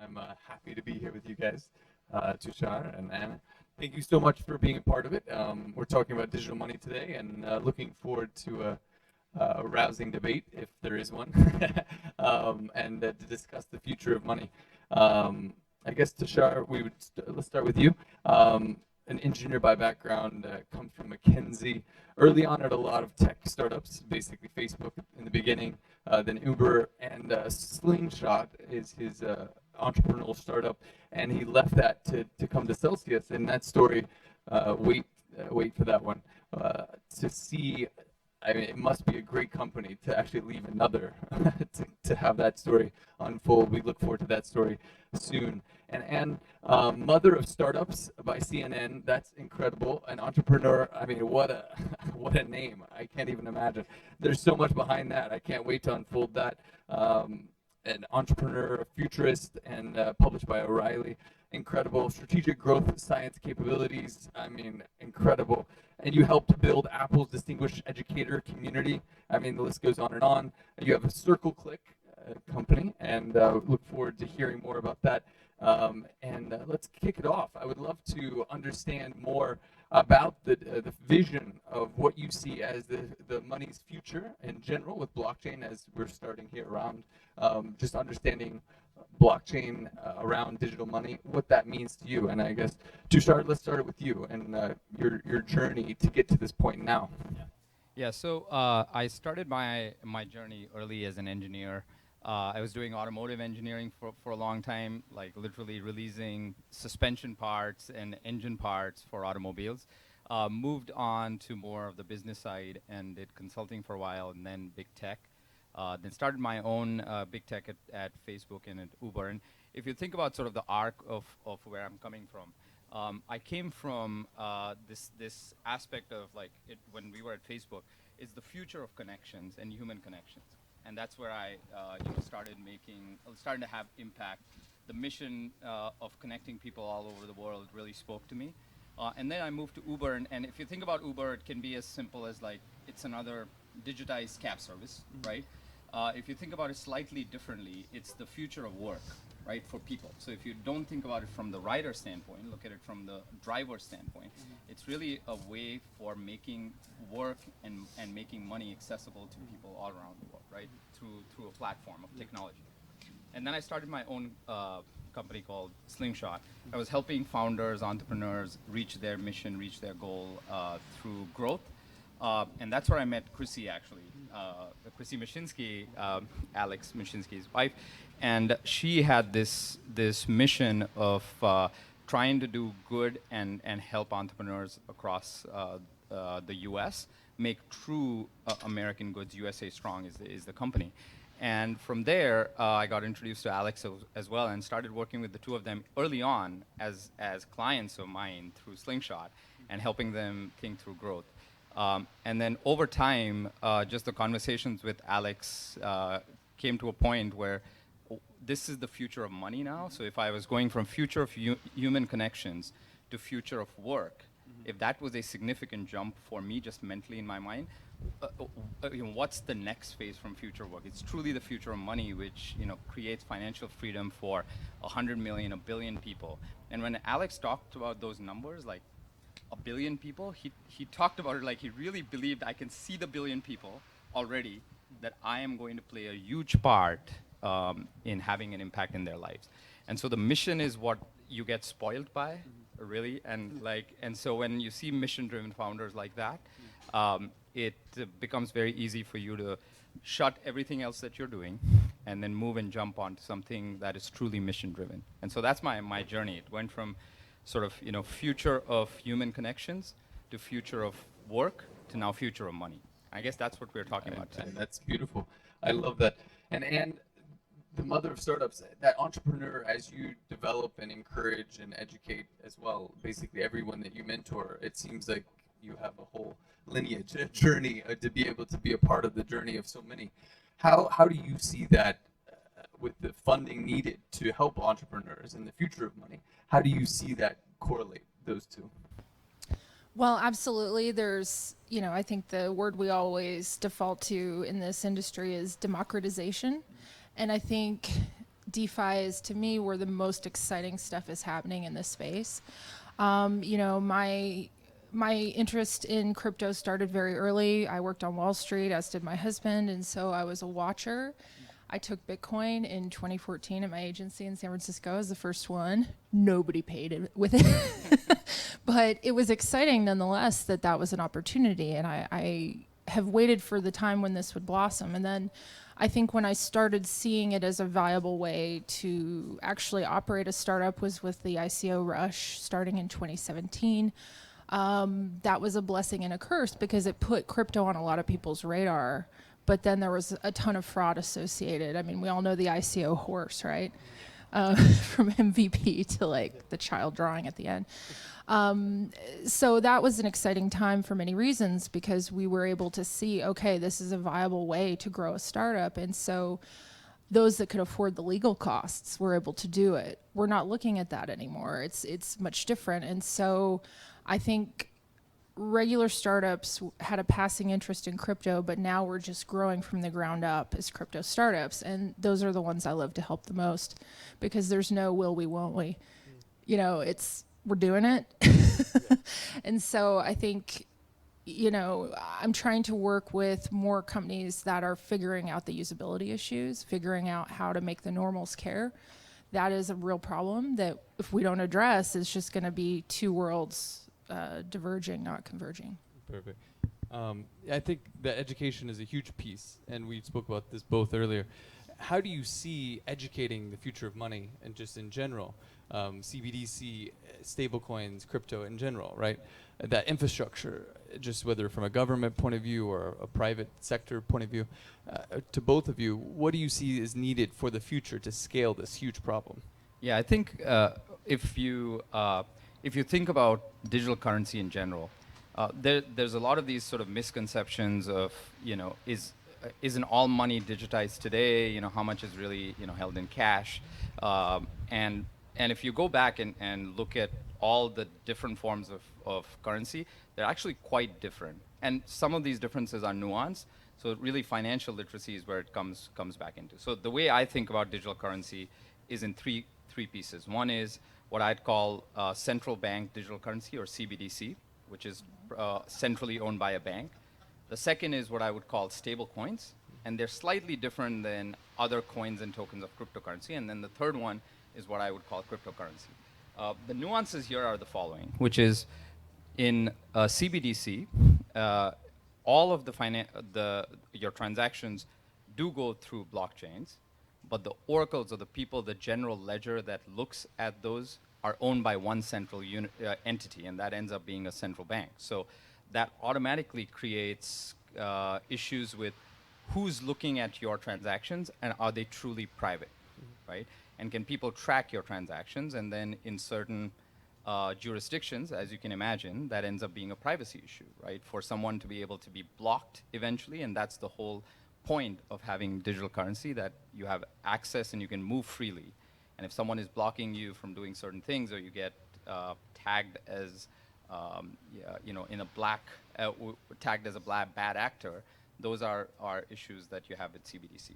I'm happy to be here with you guys, Tushar and Anna. Thank you so much for being a part of it. We're talking about digital money today, and looking forward to a rousing debate, if there is one, and to discuss the future of money. I guess Tushar, let's start with you. An engineer by background, comes from McKinsey. Early on at a lot of tech startups, basically Facebook in the beginning, then Uber, and Slingshot is his entrepreneurial startup, and he left that to come to Celsius. And that story, wait for that one, to see. I mean, it must be a great company to actually leave another to have that story unfold. We look forward to that story soon. And mother of startups by CNN. That's incredible. An entrepreneur. I mean, what a what a name. I can't even imagine. There's so much behind that. I can't wait to unfold that. An entrepreneur, a futurist, and published by O'Reilly. Incredible strategic growth science capabilities. I mean, incredible. And you helped build Apple's distinguished educator community. I mean, the list goes on and on. You have a CircleClick company, and look forward to hearing more about that. Let's kick it off. I would love to understand more about the vision of what you see as the money's future in general with blockchain, as we're starting here around just understanding blockchain around digital money, what that means to you. And I guess, Tushar, let's start with you and your journey to get to this point now. Yeah, so I started my journey early as an engineer. I was doing automotive engineering for a long time, like literally releasing suspension parts and engine parts for automobiles. Moved on to more of the business side and did consulting for a while, and then big tech. Then started my own big tech at Facebook and at Uber. And if you think about sort of the arc of where I'm coming from, I came from this aspect of like when we were at Facebook, is the future of connections and human connections. And that's where I started to have impact. The mission of connecting people all over the world really spoke to me. And then I moved to Uber, and if you think about Uber, it can be as simple as like, it's another digitized cab service, right? If you think about it slightly differently, it's the future of work, right, for people. So if you don't think about it from the rider standpoint, look at it from the driver standpoint, it's really a way for making work and making money accessible to people all around the world, right, through a platform of technology. And then I started my own company called Slingshot. I was helping founders, entrepreneurs reach their mission, reach their goal through growth. And that's where I met Chrissy, actually. Chrissy Mashinsky, Alex Mashinsky's wife. And she had this mission of trying to do good and help entrepreneurs across the US make true American goods. USA Strong is the company. And from there, I got introduced to Alex as well and started working with the two of them early on as clients of mine through Slingshot and helping them think through growth. And then over time, just the conversations with Alex came to a point where this is the future of money now. So if I was going from future of human connections to future of work, if that was a significant jump for me just mentally in my mind, what's the next phase from future of work? It's truly the future of money, which creates financial freedom for 100 million, 1 billion people. And when Alex talked about those numbers, like 1 billion people, he talked about it like he really believed I can see the 1 billion people already, that I am going to play a huge part in having an impact in their lives. And so the mission is what you get spoiled by, really. And so when you see mission-driven founders like that, it becomes very easy for you to shut everything else that you're doing and then move and jump onto something that is truly mission-driven. And so that's my journey. It went from sort of future of human connections to future of work to now future of money. I guess that's what we're talking about today. That's beautiful. I love that. And the mother of startups, that entrepreneur, as you develop and encourage and educate as well, basically everyone that you mentor, it seems like you have a whole lineage, a journey to be able to be a part of the journey of so many. How do you see that with the funding needed to help entrepreneurs in the future of money? How do you see that correlate, those two? Well, absolutely. There's, I think the word we always default to in this industry is democratization. And I think DeFi is, to me, where the most exciting stuff is happening in this space. My interest in crypto started very early. I worked on Wall Street, as did my husband, and so I was a watcher. I took Bitcoin in 2014 at my agency in San Francisco as the first one. Nobody paid it with it. But it was exciting nonetheless that was an opportunity, and I have waited for the time when this would blossom. And then I think when I started seeing it as a viable way to actually operate a startup was with the Ico Rush starting in 2017. That was a blessing and a curse because it put crypto on a lot of people's radar. But then there was a ton of fraud associated. I mean, we all know the ICO horse, right? From MVP to like the child drawing at the end. So that was an exciting time for many reasons because we were able to see, okay, this is a viable way to grow a startup. And so those that could afford the legal costs were able to do it. We're not looking at that anymore. It's much different. And so I think regular startups had a passing interest in crypto, but now we're just growing from the ground up as crypto startups. And those are the ones I love to help the most because there's no will we, won't we. You know, we're doing it. And so I think, I'm trying to work with more companies that are figuring out the usability issues, figuring out how to make the normals care. That is a real problem that if we don't address, it's just going to be two worlds diverging, not converging. Perfect. I think that education is a huge piece, and we spoke about this both earlier. How do you see educating the future of money and just in general, CBDC, stablecoins, crypto in general, right? That infrastructure, just whether from a government point of view or a private sector point of view, to both of you, what do you see is needed for the future to scale this huge problem? Yeah, I think if you think about digital currency in general, there's a lot of these sort of misconceptions of, isn't all money digitized today? How much is really, held in cash? And if you go back and look at all the different forms of currency, they're actually quite different. And some of these differences are nuanced. So really financial literacy is where it comes back into. So the way I think about digital currency is in three pieces. One is what I'd call central bank digital currency, or CBDC, which is centrally owned by a bank. The second is what I would call stable coins, and they're slightly different than other coins and tokens of cryptocurrency. And then the third one is what I would call cryptocurrency. The nuances here are the following, which is in CBDC, all of your transactions do go through blockchains, but the oracles or the people, the general ledger that looks at those are owned by one central entity, and that ends up being a central bank. So that automatically creates issues with who's looking at your transactions and are they truly private, right? And can people track your transactions? And then in certain jurisdictions, as you can imagine, that ends up being a privacy issue, right? For someone to be able to be blocked eventually, and that's the whole point of having digital currency, that you have access and you can move freely. And if someone is blocking you from doing certain things, or you get tagged as, in a black, tagged as a bad actor, those are issues that you have with CBDC.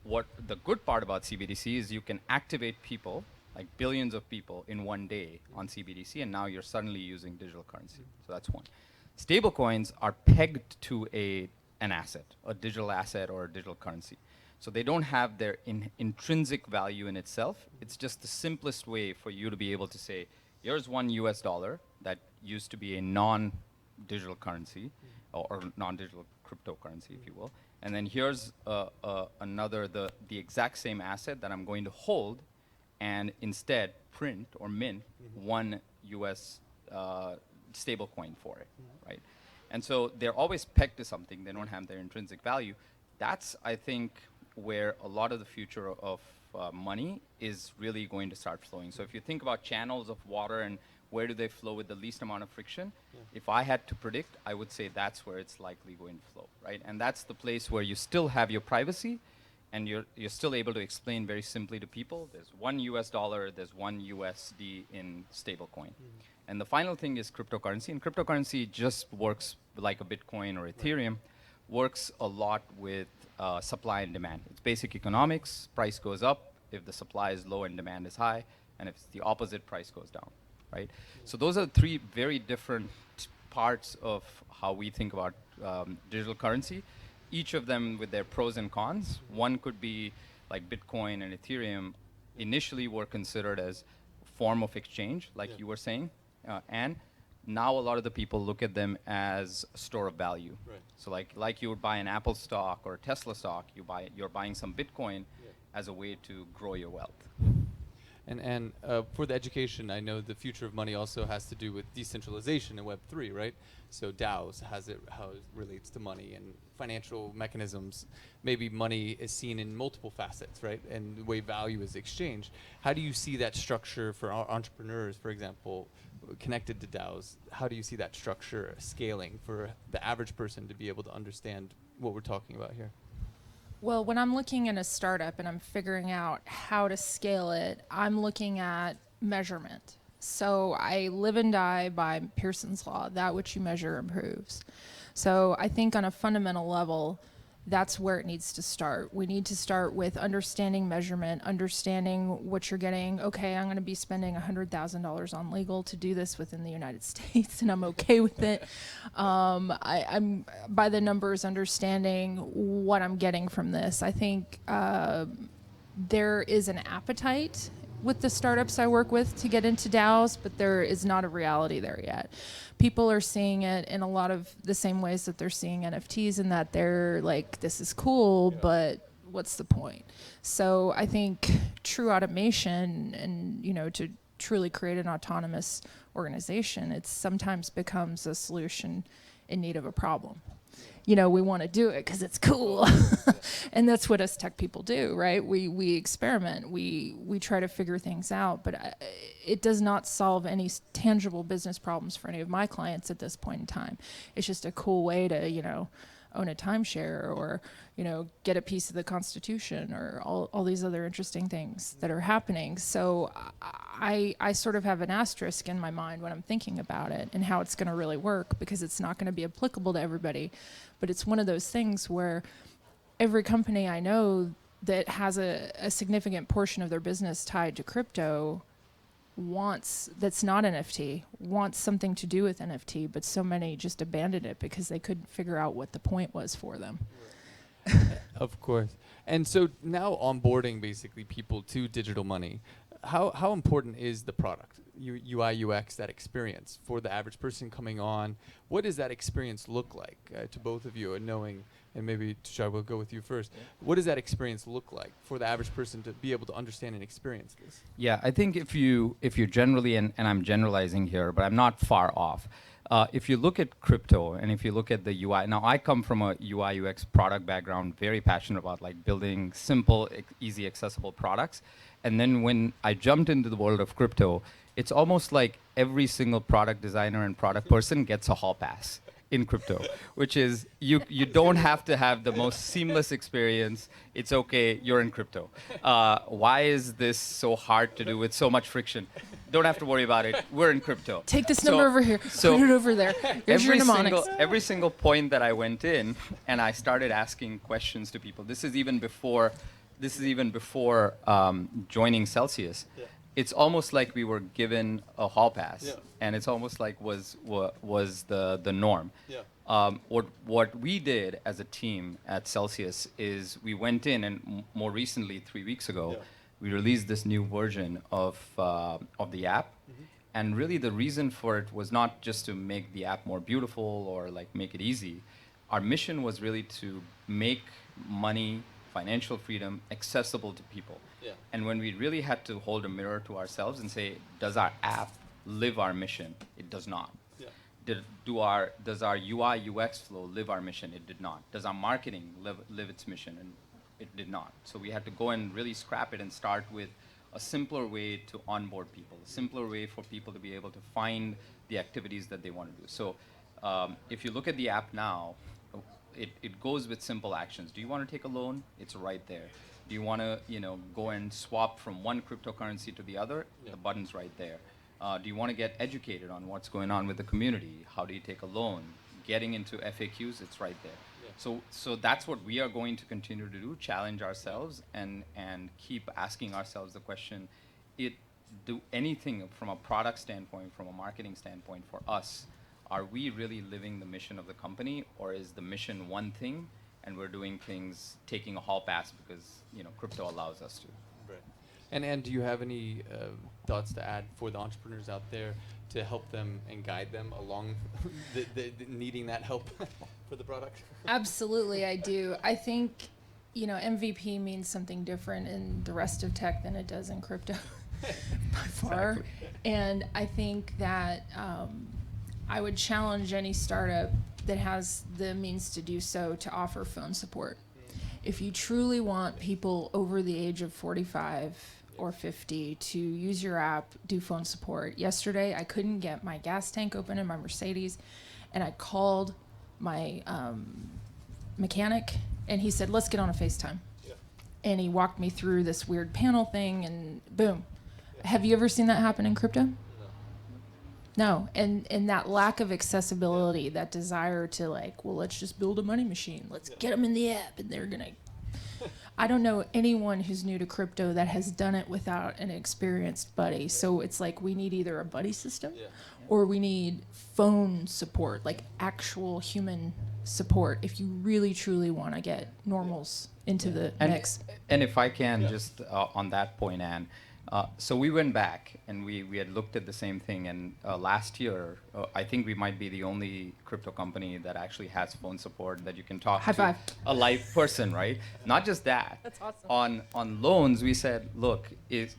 What the good part about CBDC is you can activate people, like billions of people in one day on CBDC, and now you're suddenly using digital currency. So that's one. Stablecoins are pegged to an asset, a digital asset or a digital currency. So they don't have their intrinsic value in itself. It's just the simplest way for you to be able to say, here's $1 that used to be a non-digital currency, or non-digital cryptocurrency, if you will. And then here's another, the exact same asset that I'm going to hold and instead print or mint one US stable coin for it, right? And so they're always pegged to something. They don't have their intrinsic value. That's, I think, where a lot of the future of money is really going to start flowing. So if you think about channels of water and where do they flow with the least amount of friction, if I had to predict, I would say that's where it's likely going to flow, right? And that's the place where you still have your privacy, and you're still able to explain very simply to people, there's $1, there's one USD in stablecoin. And the final thing is cryptocurrency, and cryptocurrency just works like a Bitcoin or Ethereum, works a lot with supply and demand. It's basic economics, price goes up, if the supply is low and demand is high, and if it's the opposite, price goes down, right? So those are three very different parts of how we think about digital currency, each of them with their pros and cons. One could be like Bitcoin and Ethereum initially were considered as form of exchange, like you were saying, and now a lot of the people look at them as a store of value. Right. So like you would buy an Apple stock or a Tesla stock, you're buying some Bitcoin as a way to grow your wealth. And for the education, I know the future of money also has to do with decentralization in Web3, right? So DAOs, how it relates to money and financial mechanisms. Maybe money is seen in multiple facets, right? And the way value is exchanged. How do you see that structure for our entrepreneurs, for example, connected to DAOs? How do you see that structure scaling for the average person to be able to understand what we're talking about here? Well, when I'm looking at a startup and I'm figuring out how to scale it, I'm looking at measurement. So I live and die by Pearson's law, that which you measure improves. So I think on a fundamental level, that's where it needs to start. We need to start with understanding measurement, understanding what you're getting. Okay, I'm going to be spending $100,000 on legal to do this within the United States, and I'm okay with it. I'm by the numbers understanding what I'm getting from this. I think there is an appetite with the startups I work with to get into DAOs, but there is not a reality there yet. People are seeing it in a lot of the same ways that they're seeing NFTs, in that they're like, this is cool, but what's the point? So I think true automation and, to truly create an autonomous organization, it sometimes becomes a solution in need of a problem. We want to do it because it's cool. And that's what us tech people do, right? We experiment, we try to figure things out, but it does not solve any tangible business problems for any of my clients at this point in time. It's just a cool way to, own a timeshare or, get a piece of the Constitution or all these other interesting things that are happening. So I sort of have an asterisk in my mind when I'm thinking about it and how it's going to really work, because it's not going to be applicable to everybody. But it's one of those things where every company I know that has a significant portion of their business tied to crypto that's not NFT, wants something to do with NFT, but so many just abandoned it because they couldn't figure out what the point was for them. Of course. And so now onboarding basically people to digital money, how important is the product, UI, UX, that experience for the average person coming on? What does that experience look like to both of you, and knowing, and maybe Tushar, we'll go with you first. Yeah. What does that experience look like for the average person to be able to understand and experience this? Yeah, I think if you generally, and I'm generalizing here, but I'm not far off. If you look at crypto and if you look at the UI, now I come from a UI UX product background, very passionate about like building simple, easy, accessible products. And then when I jumped into the world of crypto, it's almost like every single product designer and product person gets a hall pass in crypto, which is you don't have to have the most seamless experience. It's okay, you're in crypto. Why is this so hard to do with so much friction? Don't have to worry about it. We're in crypto. Take this number over here. So put it over there. Here's your mnemonics. Every single point that I went in, and I started asking questions to people. This is even before joining Celsius. Yeah. It's almost like we were given a hall pass, yeah. And it's almost like was the norm. Yeah. What we did as a team at Celsius is we went in, and more recently, 3 weeks ago, yeah. We released this new version of the app. Mm-hmm. And really the reason for it was not just to make the app more beautiful or like make it easy. Our mission was really to make money, financial freedom accessible to people. Yeah. And when we really had to hold a mirror to ourselves and say, does our app live our mission? It does not. Yeah. Does our UI UX flow live our mission? It did not. Does our marketing live its mission? And it did not. So we had to go and really scrap it and start with a simpler way to onboard people, a simpler way for people to be able to find the activities that they want to do. So if you look at the app now, it goes with simple actions. Do you want to take a loan? It's right there. Do you want to go and swap from one cryptocurrency to the other? Yeah. The button's right there. Do you want to get educated on what's going on with the community? How do you take a loan? Getting into FAQs, it's right there. Yeah. So that's what we are going to continue to do, challenge ourselves and keep asking ourselves the question, do anything from a product standpoint, from a marketing standpoint for us, are we really living the mission of the company, or is the mission one thing and we're doing things, taking a hall pass because crypto allows us to? Right. And do you have any thoughts to add for the entrepreneurs out there to help them and guide them along the needing that help for the product? Absolutely, I do. I think, MVP means something different in the rest of tech than it does in crypto by far. Exactly. And I think that I would challenge any startup that has the means to do so to offer phone support. If you truly want people over the age of 45 or 50 to use your app, do phone support. Yesterday, I couldn't get my gas tank open in my Mercedes, and I called my mechanic, and he said, let's get on a FaceTime. Yeah. And he walked me through this weird panel thing, and boom. Yeah. Have you ever seen that happen in crypto? No. And that lack of accessibility, that desire to let's just build a money machine. Let's get them in the app, and they're going to... I don't know anyone who's new to crypto that has done it without an experienced buddy. So it's like we need either a buddy system or we need phone support, like actual human support, if you really truly want to get normals into the mix. And if I can just on that point, Anne, so we went back and we had looked at the same thing, and last year I think we might be the only crypto company that actually has phone support that you can talk High to five. a live person, right? Not just that. That's awesome. On loans, we said, look,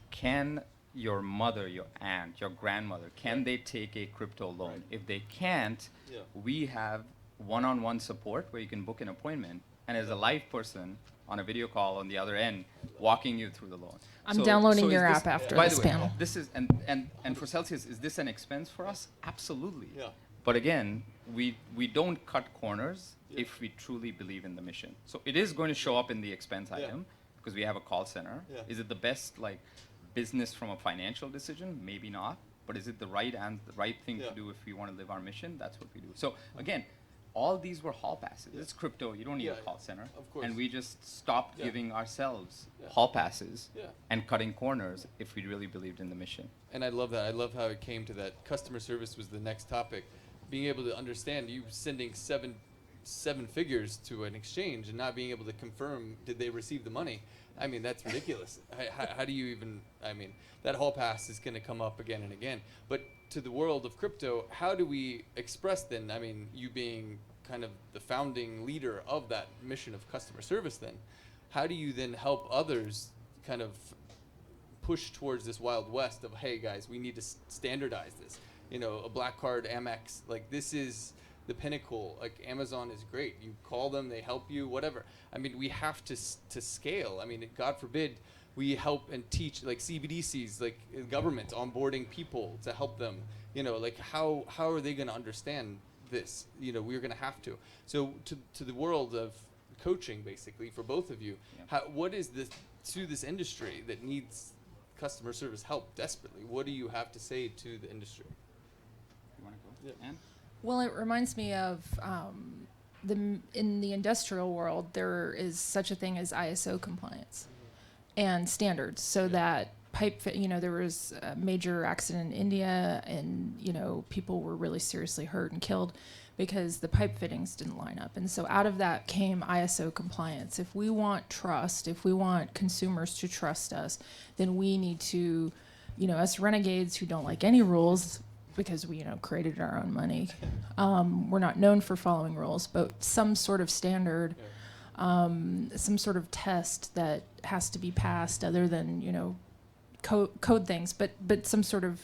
can your mother, your aunt, your grandmother, can they take a crypto loan? Right. If they can't, we have one-on-one support where you can book an appointment, and as a live person on a video call on the other end, walking you through the loan. I'm downloading your app after by this the way, panel. This is and for Celsius, is this an expense for us? Absolutely. Yeah. But again, we don't cut corners if we truly believe in the mission. So it is going to show up in the expense item because we have a call center. Yeah. Is it the best business from a financial decision? Maybe not. But is it the right thing to do if we want to live our mission? That's what we do. So again, all these were hall passes. It's crypto. You don't need a call center. Of course. And we just stopped giving ourselves hall passes and cutting corners if we really believed in the mission. And I love that. I love how it came to that. Customer service was the next topic. Being able to understand you sending seven figures to an exchange and not being able to confirm did they receive the money. I mean, that's ridiculous. How do you even, that hall pass is going to come up again and again. But to the world of crypto, how do we express then, you being kind of the founding leader of that mission of customer service then, how do you then help others kind of push towards this Wild West of, hey guys, we need to standardize this. A black card Amex, this is the pinnacle. Amazon is great. You call them, they help you, whatever. We have to scale. God forbid we help and teach CBDCs, government onboarding people to help them. How are they going to understand this? We're going to have to. So to the world of coaching, basically, for both of you, what is this to this industry that needs customer service help desperately? What do you have to say to the industry? You want to go? Anne? Well, it reminds me of in the industrial world, there is such a thing as ISO compliance and standards, so that there was a major accident in India, and people were really seriously hurt and killed because the pipe fittings didn't line up. And so out of that came ISO compliance. If we want trust, if we want consumers to trust us, then we need to, us renegades who don't like any rules, because we created our own money, we're not known for following rules, but some sort of standard, some sort of test that has to be passed other than code things, but some sort of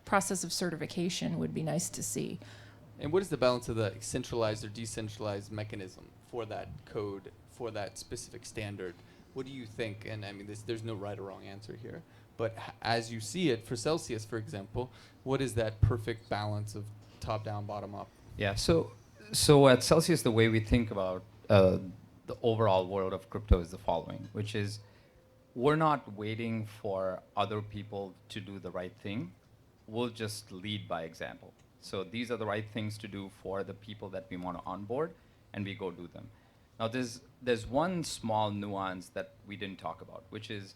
process of certification would be nice to see. And what is the balance of the centralized or decentralized mechanism for that code, for that specific standard? What do you think? And there's no right or wrong answer here. But as you see it, for Celsius, for example, what is that perfect balance of top-down, bottom-up? Yeah, so at Celsius, the way we think about the overall world of crypto is the following, which is we're not waiting for other people to do the right thing. We'll just lead by example. So these are the right things to do for the people that we want to onboard, and we go do them. Now, there's one small nuance that we didn't talk about, which is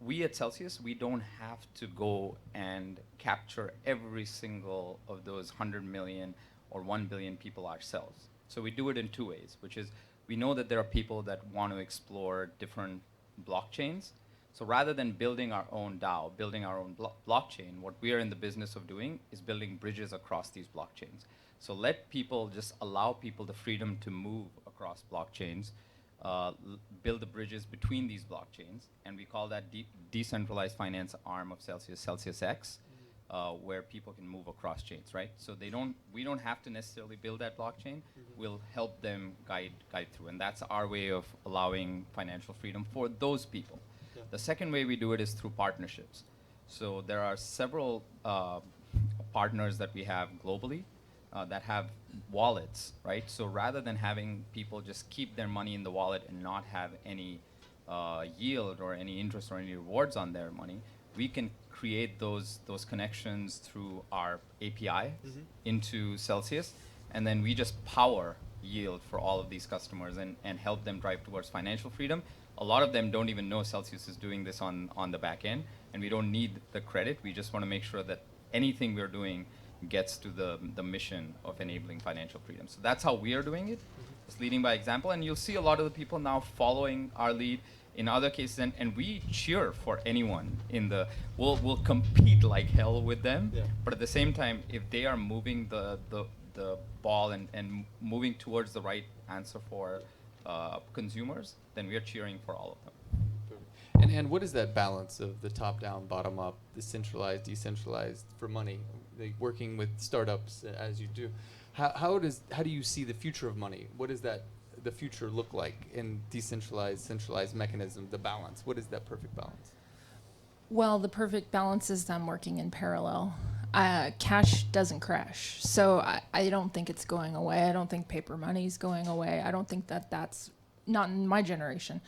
we at Celsius, we don't have to go and capture every single of those 100 million or 1 billion people ourselves. So we do it in two ways, which is we know that there are people that want to explore different blockchains. So rather than building our own DAO, building our own blockchain, what we are in the business of doing is building bridges across these blockchains. So let people, just allow people the freedom to move across blockchains, build the bridges between these blockchains, and we call that decentralized finance arm of Celsius, CelsiusX, where people can move across chains, right? So we don't have to necessarily build that blockchain. We'll help them guide through, and that's our way of allowing financial freedom for those people. Yeah. The second way we do it is through partnerships. So there are several partners that we have globally that have wallets, right? So rather than having people just keep their money in the wallet and not have any yield or any interest or any rewards on their money, we can create those connections through our API into Celsius, and then we just power yield for all of these customers and help them drive towards financial freedom. A lot of them don't even know Celsius is doing this on the back end, and we don't need the credit. We just want to make sure that anything we're doing gets to the mission of enabling financial freedom. So that's how we are doing it. It's leading by example, and you'll see a lot of the people now following our lead in other cases, and we cheer for anyone we'll compete like hell with them, but at the same time, if they are moving the ball and moving towards the right answer for consumers, then we are cheering for all of them. And what is that balance of the top-down, bottom-up, the centralized, decentralized for money, like working with startups as you do? How do you see the future of money? What does the future look like in decentralized, centralized mechanism, the balance? What is that perfect balance? Well, the perfect balance is them working in parallel. Cash doesn't crash. So I don't think it's going away. I don't think paper money is going away. I don't think that's, not in my generation,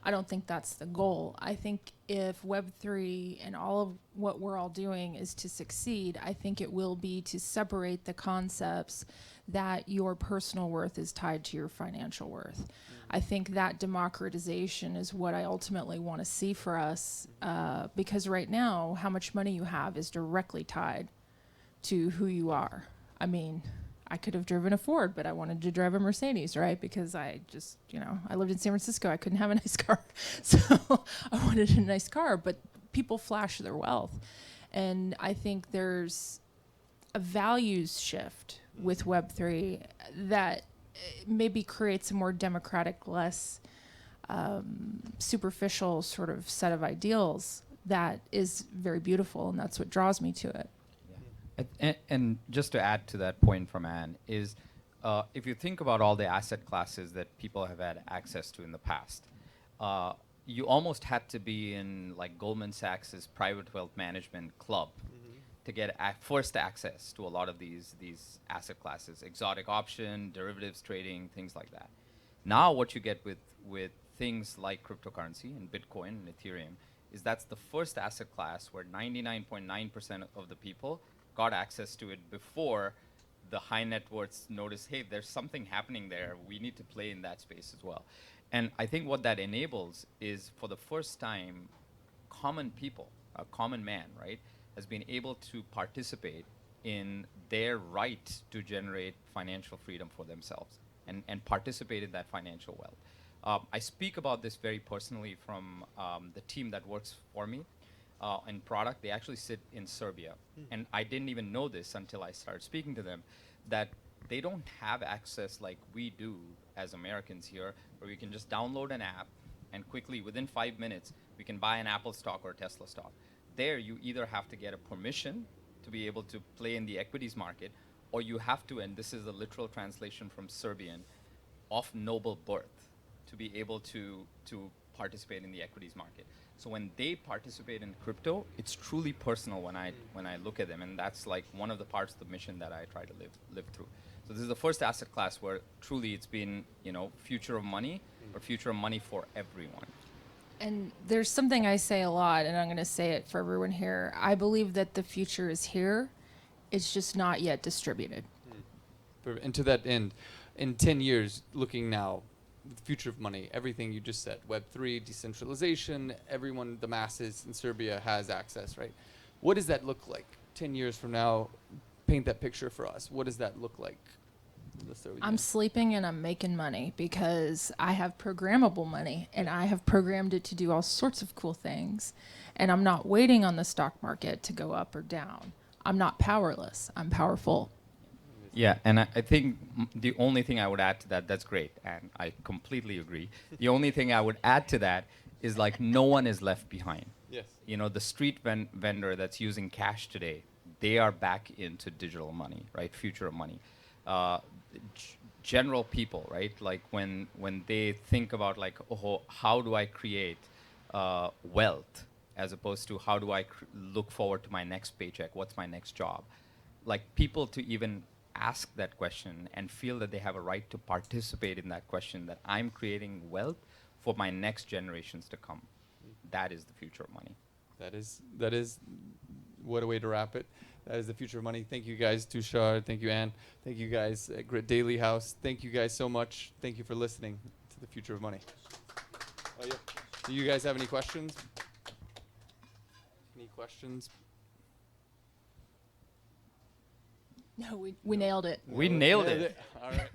I don't think that's the goal. I think if Web3 and all of what we're all doing is to succeed, I think it will be to separate the concepts that your personal worth is tied to your financial worth. I think that democratization is what I ultimately want to see for us, because right now, how much money you have is directly tied to who you are. I mean, I could have driven a Ford, but I wanted to drive a Mercedes, right? Because I just, I lived in San Francisco. I couldn't have a nice car. So I wanted a nice car, but people flash their wealth. And I think there's a values shift with Web3 that maybe creates a more democratic, less superficial sort of set of ideals that is very beautiful, and that's what draws me to it. And just to add to that point from Anne is, if you think about all the asset classes that people have had access to in the past, you almost had to be in like Goldman Sachs's private wealth management club to get first access to a lot of these asset classes, exotic option, derivatives trading, things like that. Now what you get with things like cryptocurrency and Bitcoin and Ethereum is that's the first asset class where 99.9% of the people got access to it before the high net worths notice, hey, there's something happening there. We need to play in that space as well. And I think what that enables is, for the first time, common people, a common man, right, has been able to participate in their right to generate financial freedom for themselves and participate in that financial wealth. I speak about this very personally from the team that works for me. In product, they actually sit in Serbia. And I didn't even know this until I started speaking to them, that they don't have access like we do as Americans here, where we can just download an app and quickly, within 5 minutes, we can buy an Apple stock or a Tesla stock. There, you either have to get a permission to be able to play in the equities market, or you have to, and this is a literal translation from Serbian, of noble birth to be able to participate in the equities market. So when they participate in crypto, it's truly personal when I look at them, and that's like one of the parts of the mission that I try to live through. So this is the first asset class where truly it's been, future of money, or future of money for everyone. And there's something I say a lot, and I'm going to say it for everyone here. I believe that the future is here, It's just not yet distributed. And to that end, in 10 years, looking now, the future of money, everything you just said, Web3, decentralization, everyone, the masses in Serbia has access, right? What does that look like 10 years from now? Paint that picture for us. What does that look like? Let's start with I'm you. sleeping and I'm making money because I have programmable money and I have programmed it to do all sorts of cool things. And I'm not waiting on the stock market to go up or down. I'm not powerless. I'm powerful. Yeah, and I think the only thing I would add to that, that's great, and I completely agree. The only thing I would add to that is like no one is left behind. Yes. You know, the street vendor that's using cash today, they are back into digital money, right? Future of money. General people, right? Like when they think about like, oh, how do I create wealth, as opposed to how do I look forward to my next paycheck? What's my next job? Like people to even ask that question and feel that they have a right to participate in that question, that I'm creating wealth for my next generations to come. That is the future of money. That is what a way to wrap it. That is the future of money. Thank you guys, Tushar. Thank you, Anne. Thank you guys at Grit Daily House. Thank you guys so much. Thank you for listening to the future of money. Oh, yeah. Do you guys have any questions? Any questions? No, we nailed it. We nailed it. All right.